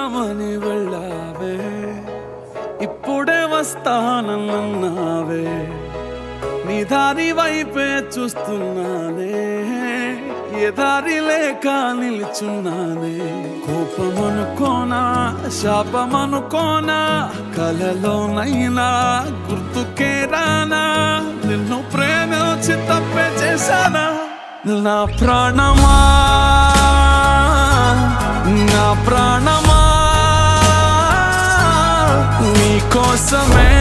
వద్దామని వెళ్ళావే, ఇప్పుడే వస్తానన్నావే, నీ దారి వైపే చూస్తున్నానే, ఏ దారి లేక నిల్చున్నానే. కోపమనుకోనా శాపమనుకోనా, కలలోనైనా గుర్తుకే రానా, నిన్ను ప్రేమించి తప్పే చేశానా. నా ప్రాణమా నా ప్రాణమా నీ కోసమే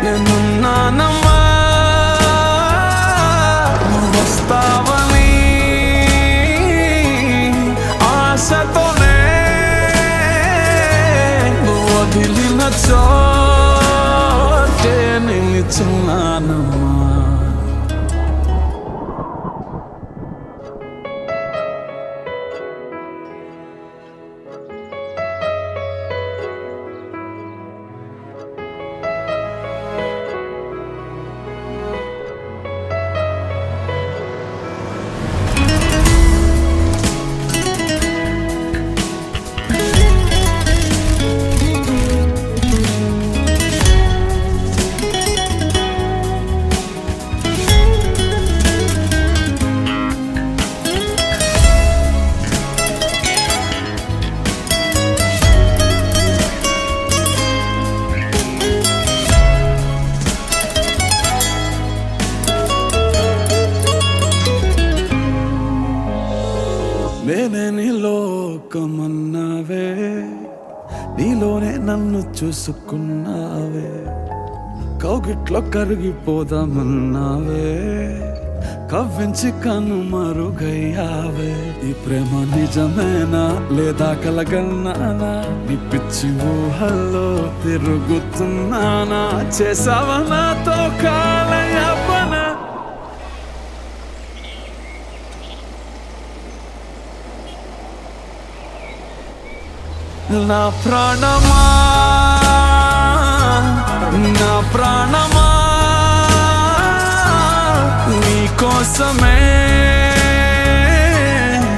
నేనున్నానమ్మా, నువ్వు వస్తావని ఆశతోనే నువ్వు వదిలిన చోటే నిలుచున్నానమ్మా. నేనే నీ లోకమన్నావే, నీలోనే నన్ను చూసుకున్నావే, కౌగిట్లో కరిగిపోదామన్నావే, కవ్వించి కన్ను మరుగయ్యావే. ఈ ప్రేమ నిజమేనా లేదా కలగన్నానా, నీ పిచ్చి ఊహల్లో తిరుగుతున్నానా, చేసావా నాతో కాలయాపనా. నా ప్రాణమా నా ప్రాణమా నీ కోసమే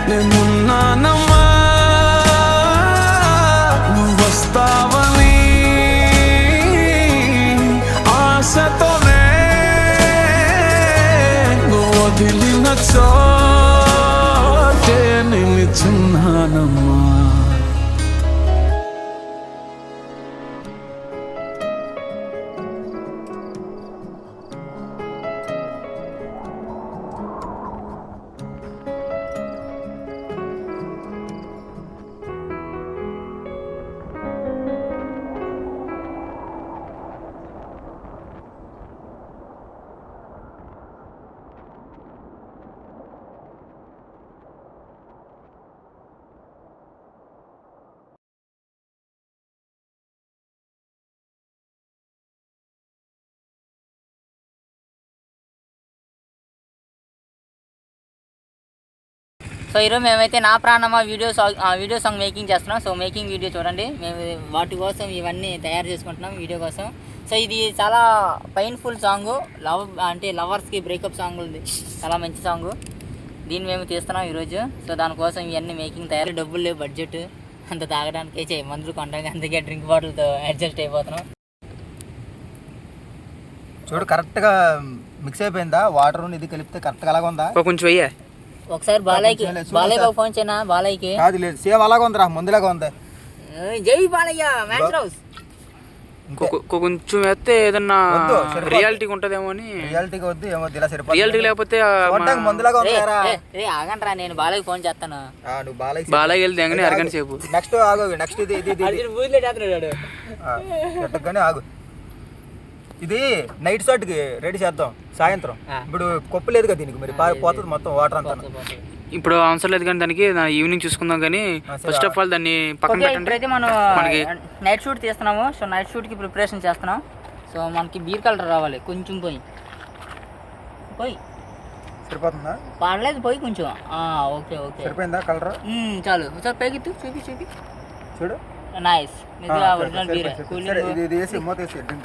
నేనున్నానమ్మా, నువ్వు వస్తావని ఆశతోనే నువ్వు వదిలిన చోటే నిలుచున్నానమ్మా. సో ఈరోజు మేమైతే నా ప్రాణమా వీడియో సాంగ్ మేకింగ్ చేస్తున్నాం. సో మేకింగ్ వీడియో చూడండి, మేము వాటి కోసం ఇవన్నీ తయారు చేసుకుంటున్నాం వీడియో కోసం. సో ఇది చాలా పెయిన్ఫుల్ సాంగ్, లవర్స్కి బ్రేకప్ సాంగ్ ఉంది, చాలా మంచి సాంగ్. దీన్ని మేము తీస్తున్నాం ఈరోజు. సో దానికోసం ఇవన్నీ మేకింగ్ తయారు, డబ్బులు లేవు, బడ్జెట్ అంత తాగడానికి మందులు కొనడానికి, అందుకే డ్రింక్ బాటిల్తో అడ్జస్ట్ అయిపోతున్నాం. చూడు కరెక్ట్గా మిక్స్ అయిపోయిందా, వాటర్ ఇది కలిపితే కరెక్ట్గా అలాగ ఉందా, కొంచెం వెయ్యి ఒకసారి బాలయ్యకి ఫోన్ చేయనా, బాలయ్యకి కాదు లేదు సేమ్ అలాగ ఉందిరా, ముందులాగా ఉంది. జై బాలయ్య మ్యాచ్ హౌస్. కొంచెం వేస్తే ఏదన్నా రియాలిటీగా ఉంటదేమో అని. రియాలిటీగా వద్దు ఏమొద్దు, ఇలా సరిపోతుంది. రియాలిటీ లేకపోతే ముందులాగా ఉందిరా. ఆగండ్రా, నేను బాలయ్య ఫోన్ చేస్తాను. నువ్వు బాలయ్య వెళ్తే ఎంగనే అరగంట సేపు. నెక్స్ట్ ఆగు, నెక్స్ట్ ఇది ఎట్టగానే ఆగు. ఇది నైట్ షాట్ కి రెడీ చేద్దాం సాయంత్రం. ఇప్పుడు కొప్పు లేదు కదా దీనికి, మరి పోతుంది మొత్తం వాటర్ అంతా. ఇప్పుడు అవసరం లేదు కానీ దానికి ఈవినింగ్ చూసుకుందాం. కానీ ఫస్ట్ ఆఫ్ ఆల్ దాన్ని పక్కన పెట్టండి. అయితే మనం నైట్ షూట్ తీస్తున్నాము. సో నైట్ షూట్కి ప్రిపరేషన్ చేస్తున్నాం. సో మనకి బీర్ కలర్ రావాలి, కొంచెం పోయి సరిపోతుందా? పర్లేదు, పోయి కొంచెం. ఓకే ఓకే సరిపోయిందా కలర్? చాలు. ఒకసారి పైకి చూపి చూడు. నైస్. Original beer.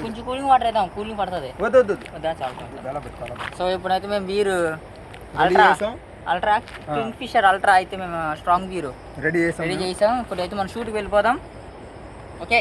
కొంచెం కూలింగ్ వాటర్ వేద్దాం, కూలింగ్ పడుతుంది. సో ఇప్పుడైతే మేము beer ultra Kingfisher ultra అయితే మేము స్ట్రాంగ్ బీరు రెడీ రెడీ చేసాం. ఇప్పుడైతే మనం షూట్కి వెళ్ళిపోదాం. ఓకే.